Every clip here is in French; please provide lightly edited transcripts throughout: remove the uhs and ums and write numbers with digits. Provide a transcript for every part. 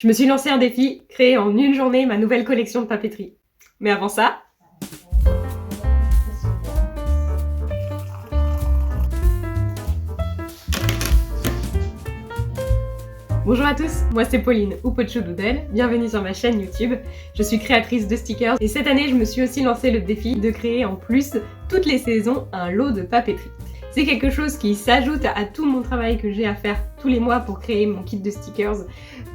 Je me suis lancé un défi, créer en une journée ma nouvelle collection de papeterie. Mais avant ça... Bonjour à tous, moi c'est Pauline ou Pocho Doodle, bienvenue sur ma chaîne YouTube. Je suis créatrice de stickers et cette année je me suis aussi lancé le défi de créer en plus toutes les saisons un lot de papeterie. C'est quelque chose qui s'ajoute à tout mon travail que j'ai à faire tous les mois pour créer mon kit de stickers,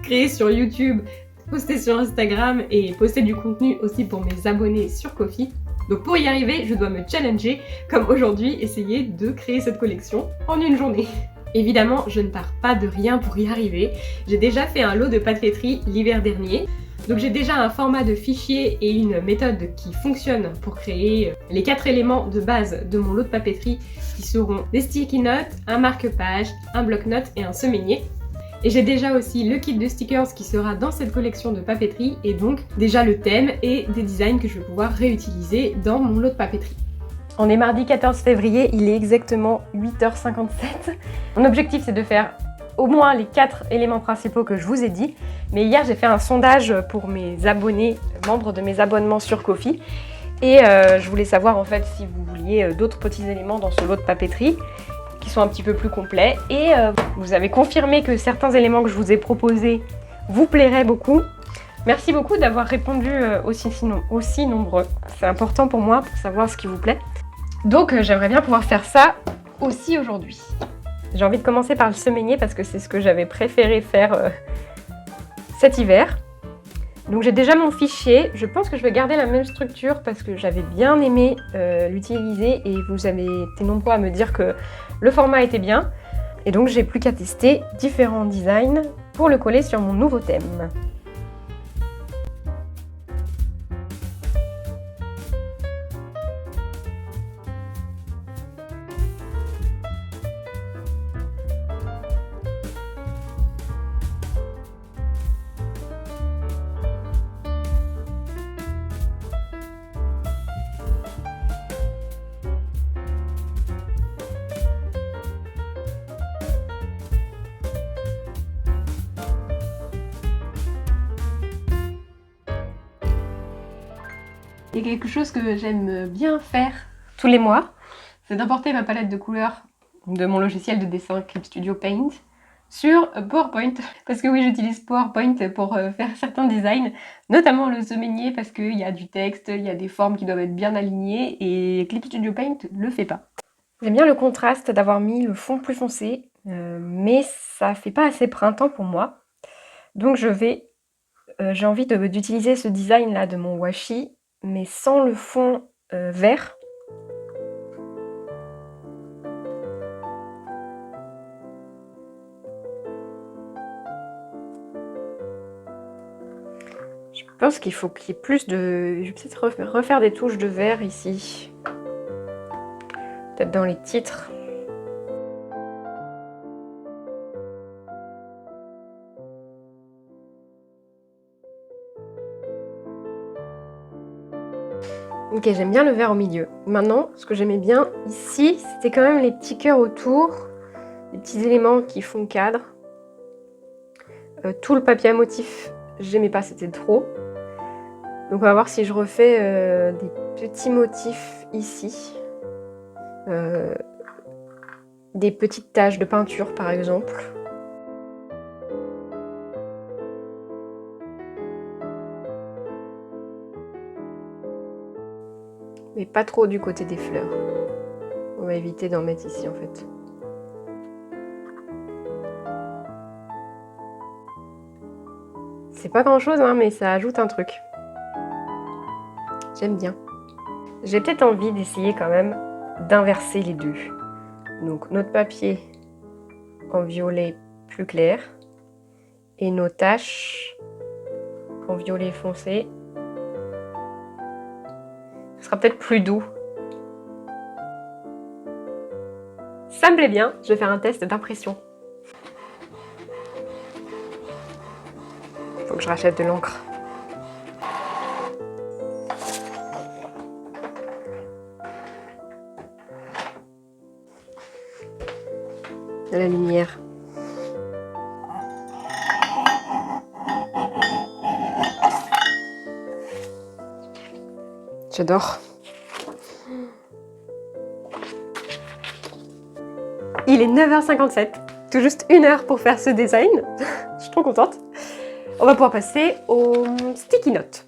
créer sur YouTube, poster sur Instagram et poster du contenu aussi pour mes abonnés sur Ko-fi. Donc pour y arriver, je dois me challenger, comme aujourd'hui, essayer de créer cette collection en une journée. Évidemment, je ne pars pas de rien pour y arriver. J'ai déjà fait un lot de papeterie l'hiver dernier. Donc j'ai déjà un format de fichier et une méthode qui fonctionne pour créer les 4 éléments de base de mon lot de papeterie qui seront des sticky notes, un marque-page, un bloc-notes et un semainier. Et j'ai déjà aussi le kit de stickers qui sera dans cette collection de papeterie et donc déjà le thème et des designs que je vais pouvoir réutiliser dans mon lot de papeterie. On est mardi 14 février, il est exactement 8h57. Mon objectif c'est de faire au moins les 4 éléments principaux que je vous ai dit. Mais hier j'ai fait un sondage pour mes abonnés, membres de mes abonnements sur Ko-fi. Et je voulais savoir en fait si vous vouliez d'autres petits éléments dans ce lot de papeterie qui sont un petit peu plus complets. Et vous avez confirmé que certains éléments que je vous ai proposés vous plairaient beaucoup. Merci beaucoup d'avoir répondu aussi nombreux. C'est important pour moi pour savoir ce qui vous plaît. Donc j'aimerais bien pouvoir faire ça aussi aujourd'hui. J'ai envie de commencer par le semainier parce que c'est ce que j'avais préféré faire cet hiver. Donc j'ai déjà mon fichier. Je pense que je vais garder la même structure parce que j'avais bien aimé l'utiliser et vous avez été nombreux à me dire que le format était bien. Et donc j'ai plus qu'à tester différents designs pour le coller sur mon nouveau thème. Il y a quelque chose que j'aime bien faire tous les mois, c'est d'importer ma palette de couleurs de mon logiciel de dessin Clip Studio Paint sur PowerPoint. Parce que oui, j'utilise PowerPoint pour faire certains designs, notamment le semainier parce qu'il y a du texte, il y a des formes qui doivent être bien alignées et Clip Studio Paint le fait pas. J'aime bien le contraste d'avoir mis le fond plus foncé, mais ça fait pas assez printemps pour moi. Donc j'ai envie d'utiliser ce design là de mon washi, mais sans le fond vert. Je pense qu'il faut qu'il y ait plus de... Je vais peut-être refaire des touches de vert ici. Peut-être dans les titres. Ok, j'aime bien le vert au milieu. Maintenant, ce que j'aimais bien ici, c'était quand même les petits cœurs autour, les petits éléments qui font cadre. Tout le papier à motif, j'aimais pas, c'était trop. Donc on va voir si je refais des petits motifs ici. Des petites taches de peinture par exemple. Mais pas trop du côté des fleurs. On va éviter d'en mettre ici en fait. C'est pas grand chose hein, mais ça ajoute un truc. J'aime bien. J'ai peut-être envie d'essayer quand même d'inverser les deux. Donc notre papier en violet plus clair et nos taches en violet foncé. Ce sera peut-être plus doux. Ça me plaît bien, je vais faire un test d'impression. Faut que je rachète de l'encre. De la lumière. J'adore. Il est 9h57, tout juste 1 heure pour faire ce design. Je suis trop contente. On va pouvoir passer au sticky note.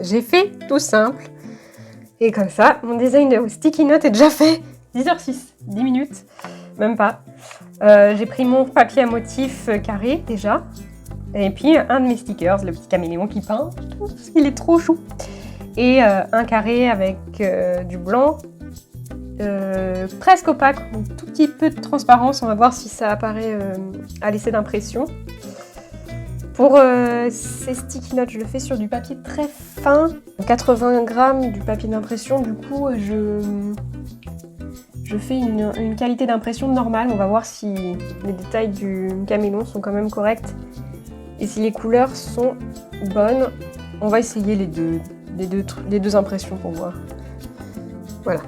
J'ai fait tout simple. Et comme ça, mon design de sticky note est déjà fait. 10h06, 10 minutes, même pas. J'ai pris mon papier à motif carré déjà. Et puis un de mes stickers, le petit caméléon qui peint. Il est trop chou. Et un carré avec du blanc. Presque opaque, un tout petit peu de transparence. On va voir si ça apparaît à l'essai d'impression. Pour ces sticky notes, je le fais sur du papier très fin, 80 grammes du papier d'impression. Du coup, je fais une qualité d'impression normale. On va voir si les détails du caméléon sont quand même corrects et si les couleurs sont bonnes. On va essayer les deux impressions pour voir. Voilà.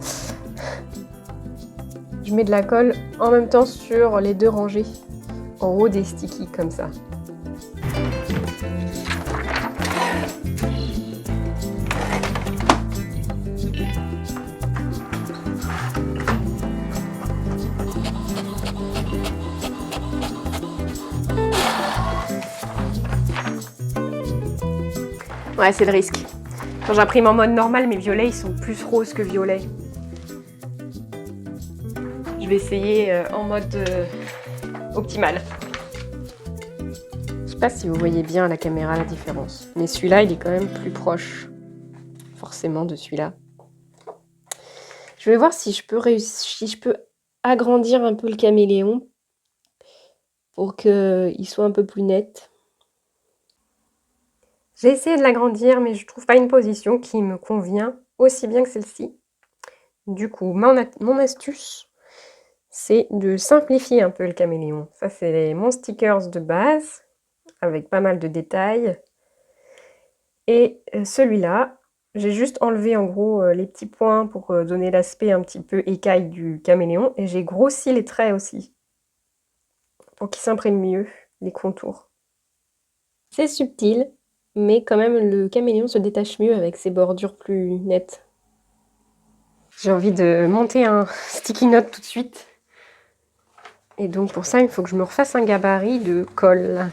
Je mets de la colle en même temps sur les 2 rangées en haut des stickies comme ça. Ouais, c'est le risque. Quand j'imprime en mode normal, mes violets, ils sont plus roses que violets. Je vais essayer en mode optimal. Je sais pas si vous voyez bien à la caméra la différence. Mais celui-là, il est quand même plus proche, forcément, de celui-là. Je vais voir si je peux agrandir un peu le caméléon pour qu'il soit un peu plus net. J'ai essayé de l'agrandir, mais je trouve pas une position qui me convient aussi bien que celle-ci. Du coup, mon astuce, c'est de simplifier un peu le caméléon. Ça, c'est mon stickers de base, avec pas mal de détails. Et celui-là, j'ai juste enlevé en gros les petits points pour donner l'aspect un petit peu écaille du caméléon. Et j'ai grossi les traits aussi, pour qu'ils s'impriment mieux, les contours. C'est subtil, mais quand même le caméléon se détache mieux avec ses bordures plus nettes. J'ai envie de monter un sticky note tout de suite. Et donc pour ça, il faut que je me refasse un gabarit de colle.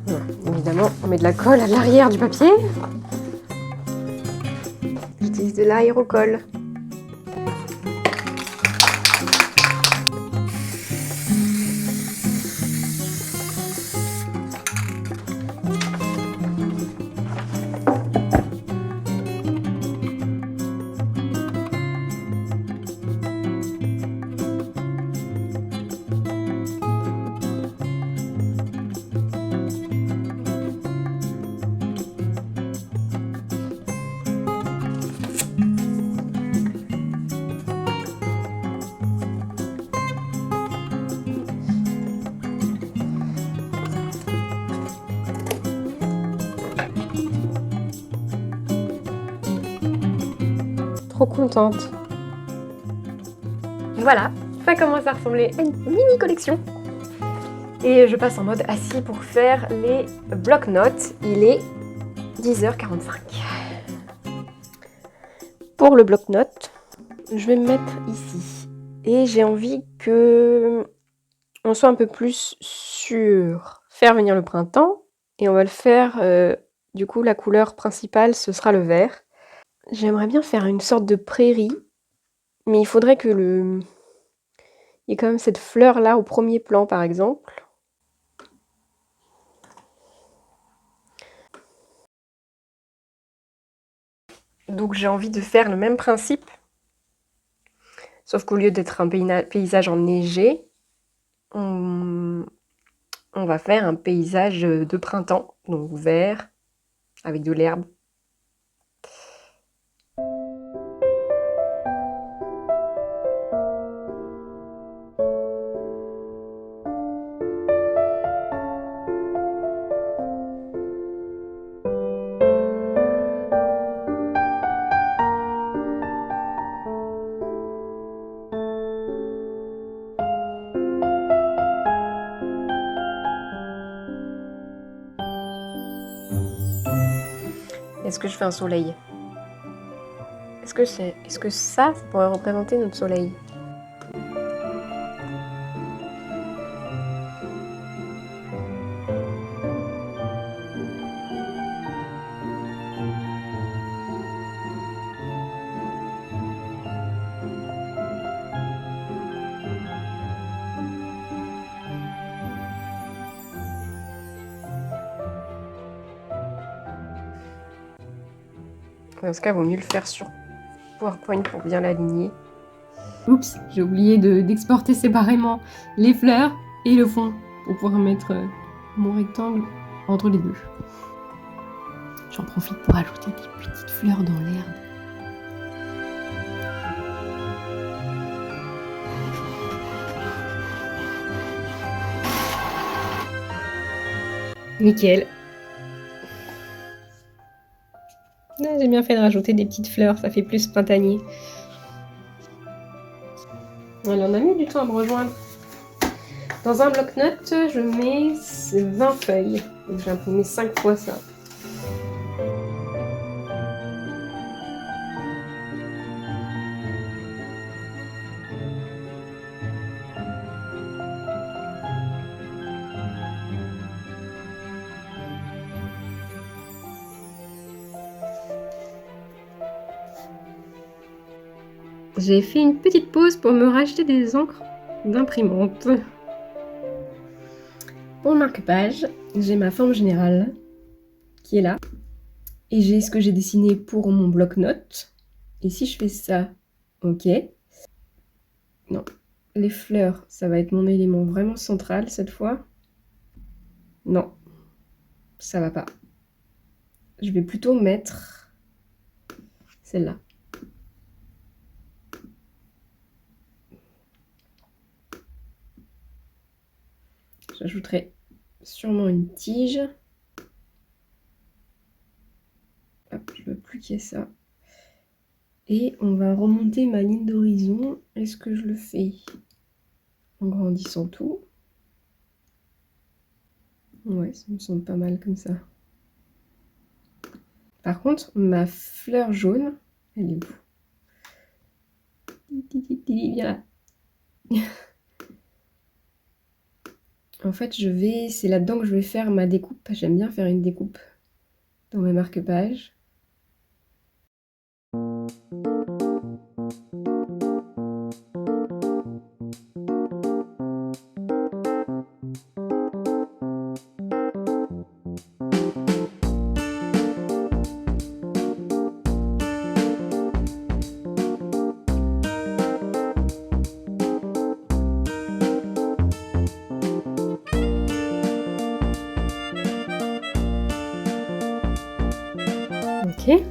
Voilà. Évidemment, on met de la colle à l'arrière du papier. J'utilise de l'aérocolle. Trop contente. Voilà, ça commence à ressembler à une mini collection. Et je passe en mode assis pour faire les bloc-notes. Il est 10h45. Pour le bloc-notes, je vais me mettre ici. Et j'ai envie que on soit un peu plus sur faire venir le printemps. Et on va le faire, du coup, la couleur principale, ce sera le vert. J'aimerais bien faire une sorte de prairie, mais il faudrait que il y ait quand même cette fleur-là au premier plan, par exemple. Donc j'ai envie de faire le même principe, sauf qu'au lieu d'être un paysage enneigé, on va faire un paysage de printemps, donc vert, avec de l'herbe. Est-ce que je fais un soleil? Est-ce que ça pourrait représenter notre soleil? Dans ce cas, il vaut mieux le faire sur PowerPoint pour bien l'aligner. Oups, j'ai oublié d'exporter séparément les fleurs et le fond pour pouvoir mettre mon rectangle entre les deux. J'en profite pour ajouter des petites fleurs dans l'herbe. Nickel. J'ai bien fait de rajouter des petites fleurs, ça fait plus printanier. Elle en a mis du temps à me rejoindre. Dans un bloc-notes, je mets 20 feuilles. Donc j'ai imprimé 5 fois ça. J'ai fait une petite pause pour me racheter des encres d'imprimante. Pour le marque-page, j'ai ma forme générale qui est là. Et j'ai ce que j'ai dessiné pour mon bloc-notes. Et si je fais ça, ok. Non, les fleurs, ça va être mon élément vraiment central cette fois. Non, ça va pas. Je vais plutôt mettre celle-là. J'ajouterai sûrement une tige. Hop, je veux plus qu'il y ait ça. Et on va remonter ma ligne d'horizon. Est-ce que je le fais en grandissant tout? Ouais, ça me semble pas mal comme ça. Par contre, ma fleur jaune, elle est où? Viens là. En fait, c'est là-dedans que je vais faire ma découpe. J'aime bien faire une découpe dans mes marque-pages. Ok.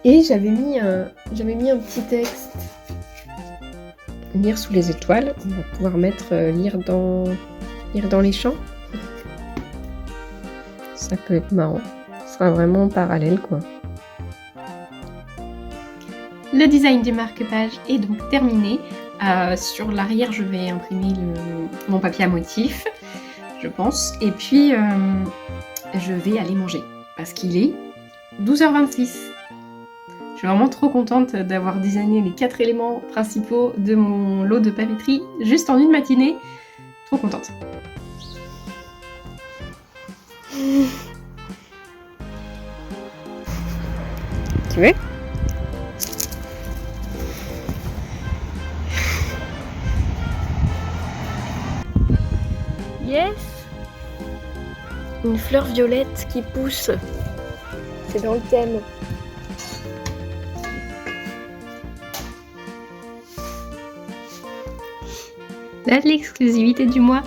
Et j'avais mis un petit texte. Lire sous les étoiles. On va pouvoir mettre lire dans les champs. Ça peut être marrant. Ce sera vraiment parallèle, quoi. Le design du marque-page est donc terminé. Sur l'arrière, je vais imprimer mon papier à motif, je pense. Et puis, je vais aller manger parce qu'il est 12h26. Je suis vraiment trop contente d'avoir designé les 4 éléments principaux de mon lot de papeterie juste en une matinée. Trop contente. Tu veux? Yes! Une fleur violette qui pousse. C'est dans le thème. Là, l'exclusivité du mois.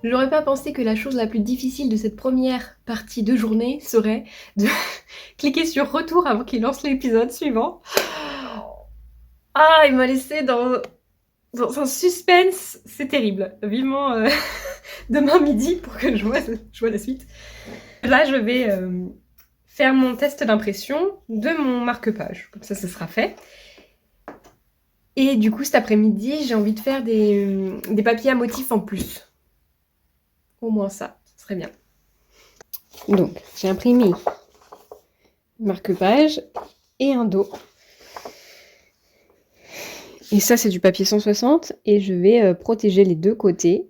J'aurais pas pensé que la chose la plus difficile de cette première partie de journée serait de cliquer sur retour avant qu'il lance l'épisode suivant. Ah, il m'a laissé dans un suspense, c'est terrible. Vivement demain midi pour que je vois la suite. Là, je vais faire mon test d'impression de mon marque-page. Comme ça, ce sera fait. Et du coup, cet après-midi, j'ai envie de faire des papiers à motifs en plus. Au moins ça, ce serait bien. Donc, j'ai imprimé marque-page et un dos. Et ça, c'est du papier 160 et je vais protéger les deux côtés.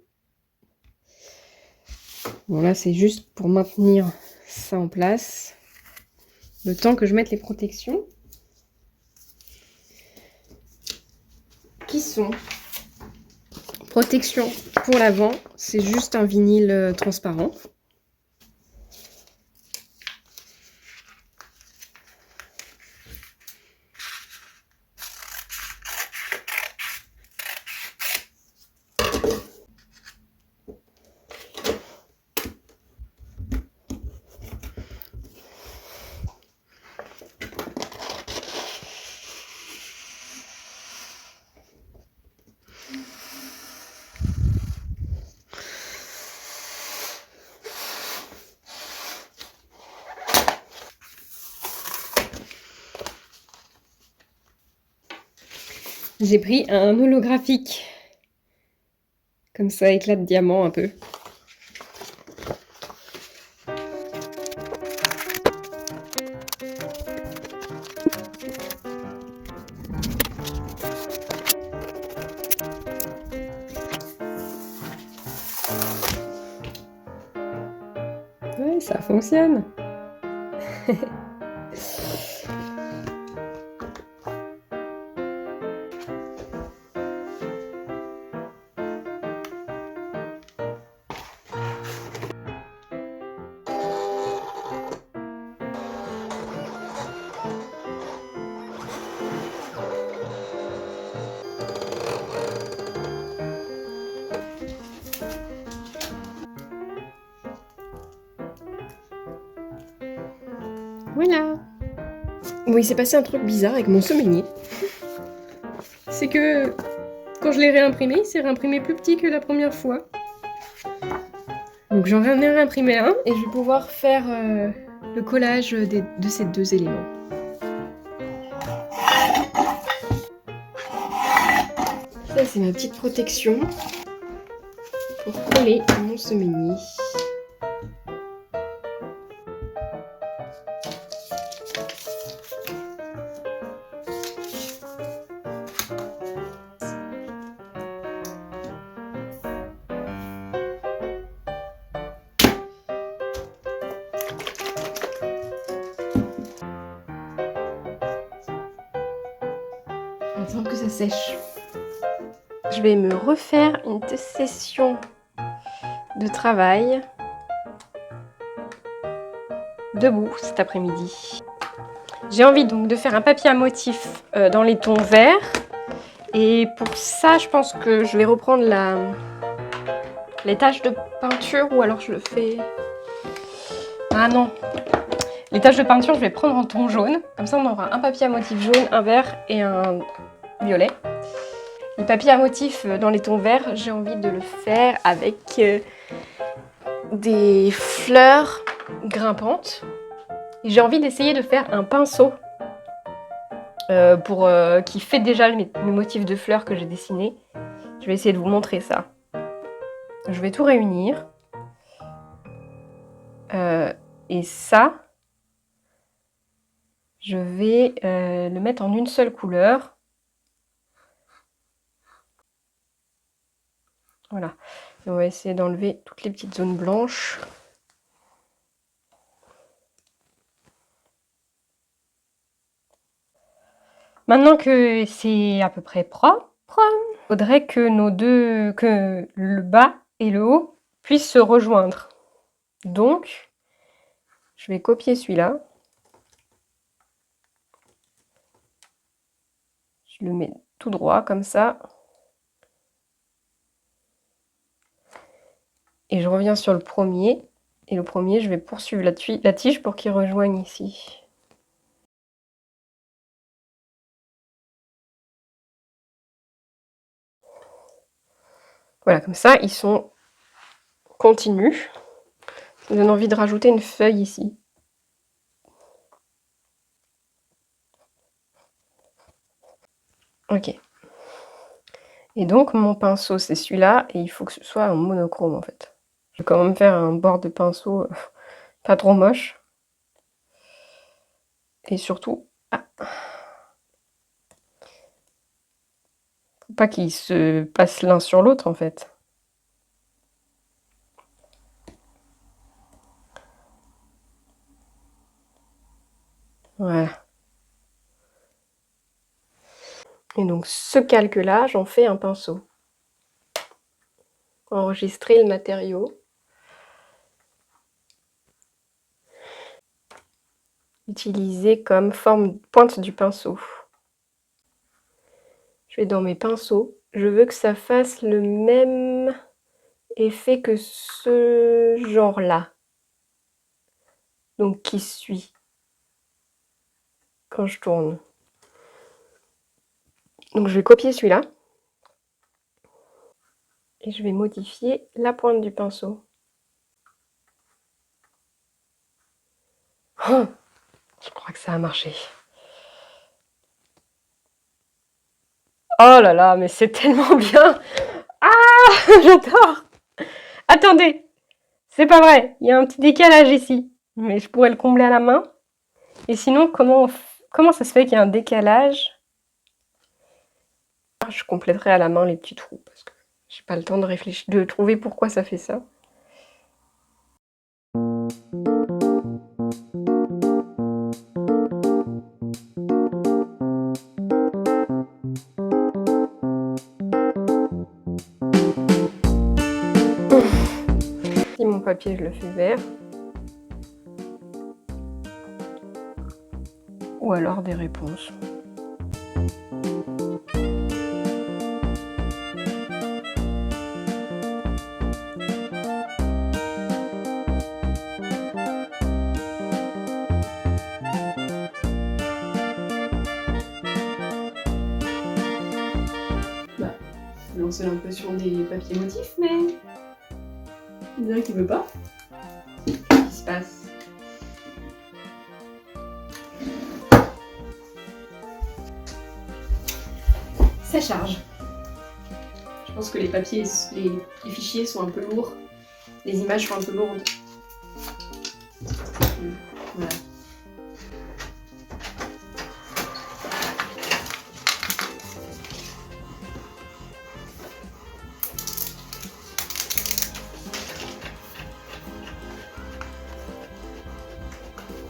Bon, là, c'est juste pour maintenir ça en place. Le temps que je mette les protections. Qui sont protection pour l'avant, c'est juste un vinyle transparent. J'ai pris un holographique. Comme ça, éclat de diamant un peu. Ouais, ça fonctionne. Voilà. Bon, il s'est passé un truc bizarre avec mon semainier. C'est que quand je l'ai réimprimé, il s'est réimprimé plus petit que la première fois. Donc j'en ai réimprimé un et je vais pouvoir faire le collage de ces deux éléments. Ça, c'est ma petite protection pour coller mon semainier. Attendre que ça sèche. Je vais me refaire une session de travail debout cet après-midi. J'ai envie donc de faire un papier à motif dans les tons verts. Et pour ça, je pense que je vais reprendre les taches de peinture ou alors je le fais... Ah non! Les taches de peinture, je vais prendre en ton jaune. Comme ça, on aura un papier à motif jaune, un vert et un violet. Les papiers à motif dans les tons verts, j'ai envie de le faire avec des fleurs grimpantes. Et j'ai envie d'essayer de faire un pinceau qui fait déjà mes motifs de fleurs que j'ai dessinés. Je vais essayer de vous montrer ça. Je vais tout réunir. Et ça, je vais le mettre en une seule couleur. Voilà. Et on va essayer d'enlever toutes les petites zones blanches. Maintenant que c'est à peu près propre, il faudrait que que le bas et le haut puissent se rejoindre. Donc, je vais copier celui-là. Je le mets tout droit comme ça. Et je reviens sur le premier. Et le premier, je vais poursuivre la tige pour qu'il rejoigne ici. Voilà, comme ça, ils sont continus. Ça me donne envie de rajouter une feuille ici. Ok. Et donc mon pinceau, c'est celui-là et il faut que ce soit en monochrome, en fait. Je vais quand même faire un bord de pinceau, pas trop moche. Et surtout faut pas qu'ils se passent l'un sur l'autre, en fait. Voilà. Et donc ce calque-là, j'en fais un pinceau. Enregistrer le matériau. Utiliser comme forme pointe du pinceau. Je vais dans mes pinceaux. Je veux que ça fasse le même effet que ce genre-là. Donc qui suit quand je tourne. Donc je vais copier celui-là. Et je vais modifier la pointe du pinceau. Oh, je crois que ça a marché. Oh là là, mais c'est tellement bien! Ah, j'adore! Attendez, c'est pas vrai, il y a un petit décalage ici. Mais je pourrais le combler à la main. Et sinon, comment ça se fait qu'il y a un décalage? Je compléterai à la main les petits trous parce que j'ai pas le temps de réfléchir, de trouver pourquoi ça fait ça. Et mon papier, je le fais vert. Ou alors des réponses. Lancer l'impression des papiers motifs, mais on dirait qu'il veut pas. Qu'est-ce qui se passe? Ça charge. Je pense que les papiers, les fichiers sont un peu lourds. Les images sont un peu lourdes. Voilà.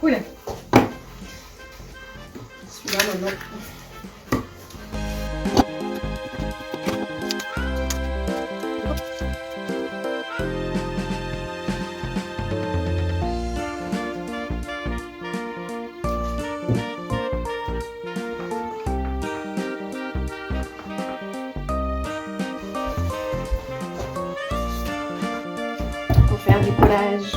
Oula. Celui-là maintenant. Pour faire du collage.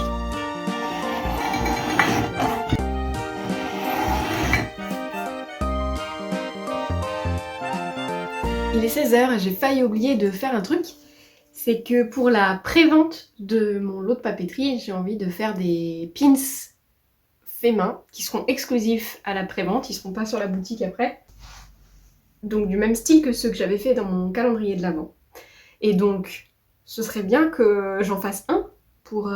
Il est 16h et j'ai failli oublier de faire un truc. C'est que pour la pré-vente de mon lot de papeterie, j'ai envie de faire des pins faits main qui seront exclusifs à la pré-vente, ils seront pas sur la boutique après. Donc du même style que ceux que j'avais fait dans mon calendrier de l'Avent. Et donc ce serait bien que j'en fasse un pour,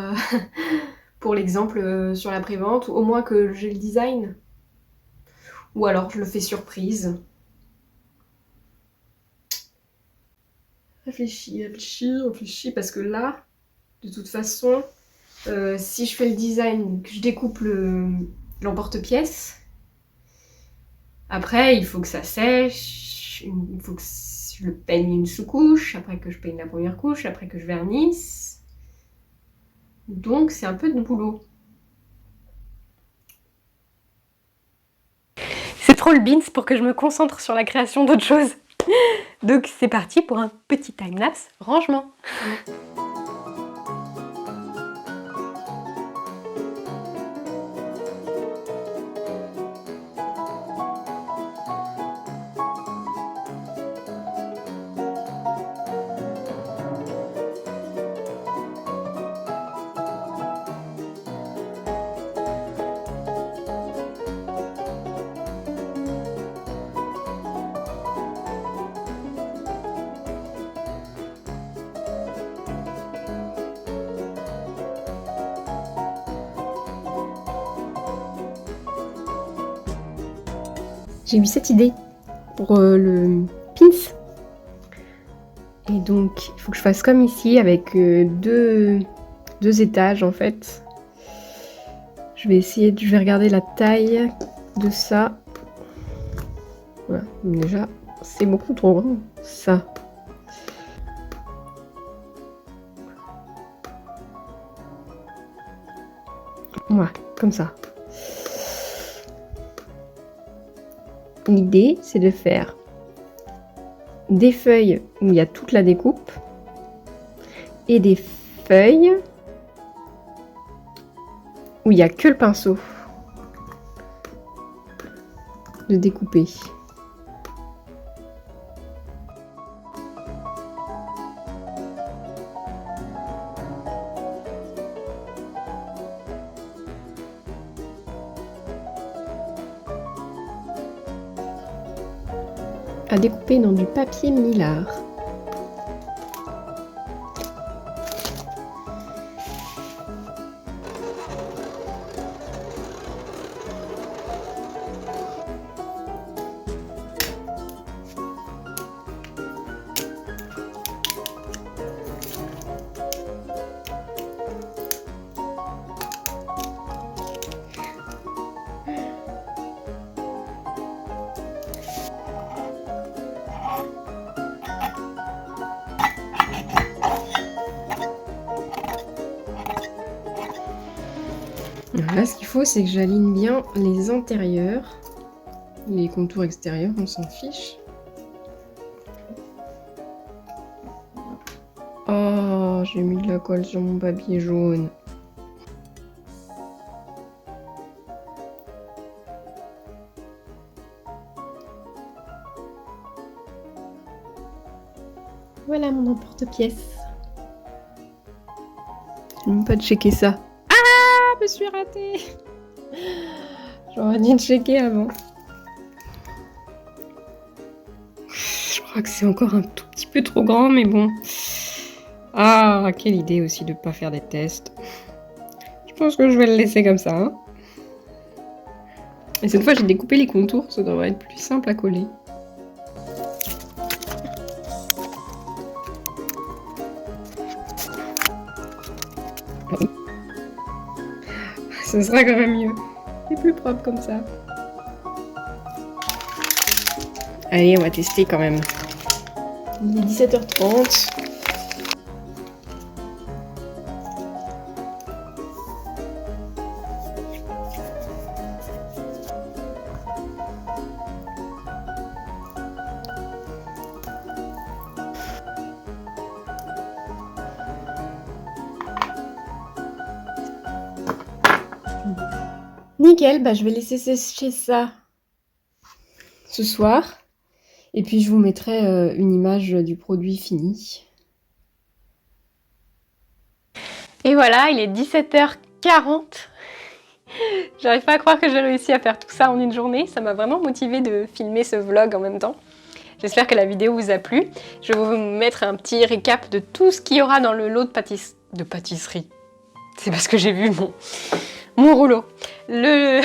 pour l'exemple sur la pré-vente, ou au moins que j'ai le design. Ou alors je le fais surprise. Réfléchis, parce que là, de toute façon, si je fais le design, que je découpe l'emporte-pièce, après il faut que ça sèche, il faut que je le peigne une sous-couche, après que je peigne la première couche, après que je vernisse. Donc c'est un peu de boulot. C'est trop le beans pour que je me concentre sur la création d'autres choses. Donc c'est parti pour un petit time-lapse rangement. J'ai eu cette idée pour le pins. Et donc, il faut que je fasse comme ici avec deux étages en fait. Je vais regarder la taille de ça. Voilà, déjà, c'est beaucoup trop grand, ça. Voilà, comme ça. L'idée, c'est de faire des feuilles où il y a toute la découpe et des feuilles où il n'y a que le pinceau de découper. À découper dans du papier mylar. Là, ce qu'il faut, c'est que j'aligne bien les intérieurs. Les contours extérieurs, on s'en fiche. Oh, j'ai mis de la colle sur mon papier jaune. Voilà mon emporte-pièce. Je n'ai même pas de checker ça. Je me suis ratée. J'aurais dû checker avant. Je crois que c'est encore un tout petit peu trop grand, mais bon. Ah, quelle idée aussi de ne pas faire des tests. Je pense que je vais le laisser comme ça. Hein. Et cette fois, j'ai découpé les contours, ça devrait être plus simple à coller. Ce sera quand même mieux. C'est plus propre comme ça. Allez, on va tester quand même. Il est 17h30. Nickel, bah je vais laisser sécher ça ce soir. Et puis je vous mettrai une image du produit fini. Et voilà, il est 17h40. J'arrive pas à croire que j'ai réussi à faire tout ça en une journée. Ça m'a vraiment motivée de filmer ce vlog en même temps. J'espère que la vidéo vous a plu. Je vais vous mettre un petit récap de tout ce qu'il y aura dans le lot de pâtisserie. C'est parce que j'ai vu mon rouleau. Le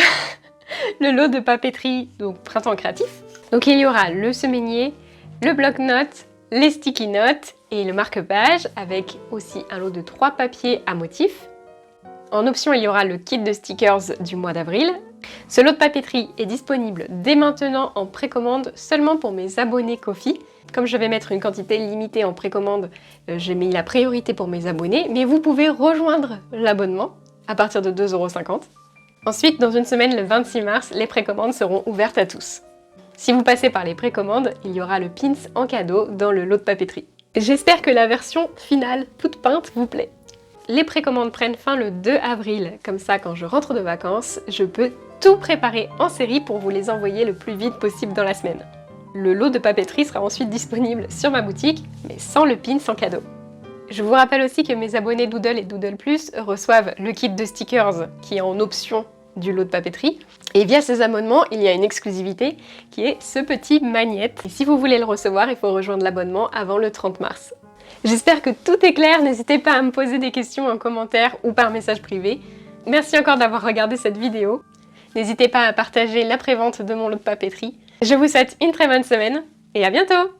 lot de papeterie, donc printemps créatif. Donc il y aura le semainier, le bloc-notes, les sticky notes et le marque-page avec aussi un lot de 3 papiers à motifs. En option, il y aura le kit de stickers du mois d'avril. Ce lot de papeterie est disponible dès maintenant en précommande seulement pour mes abonnés Ko-fi. Comme je vais mettre une quantité limitée en précommande, j'ai mis la priorité pour mes abonnés, mais vous pouvez rejoindre l'abonnement à partir de 2,50 €. Ensuite, dans une semaine, le 26 mars, les précommandes seront ouvertes à tous. Si vous passez par les précommandes, il y aura le pins en cadeau dans le lot de papeterie. J'espère que la version finale toute peinte vous plaît. Les précommandes prennent fin le 2 avril, comme ça quand je rentre de vacances, je peux tout préparer en série pour vous les envoyer le plus vite possible dans la semaine. Le lot de papeterie sera ensuite disponible sur ma boutique, mais sans le pins en cadeau. Je vous rappelle aussi que mes abonnés Doodle et Doodle Plus reçoivent le kit de stickers qui est en option du lot de papeterie. Et via ces abonnements, il y a une exclusivité qui est ce petit magnète. Et si vous voulez le recevoir, il faut rejoindre l'abonnement avant le 30 mars. J'espère que tout est clair, n'hésitez pas à me poser des questions en commentaire ou par message privé. Merci encore d'avoir regardé cette vidéo. N'hésitez pas à partager la prévente de mon lot de papeterie. Je vous souhaite une très bonne semaine et à bientôt!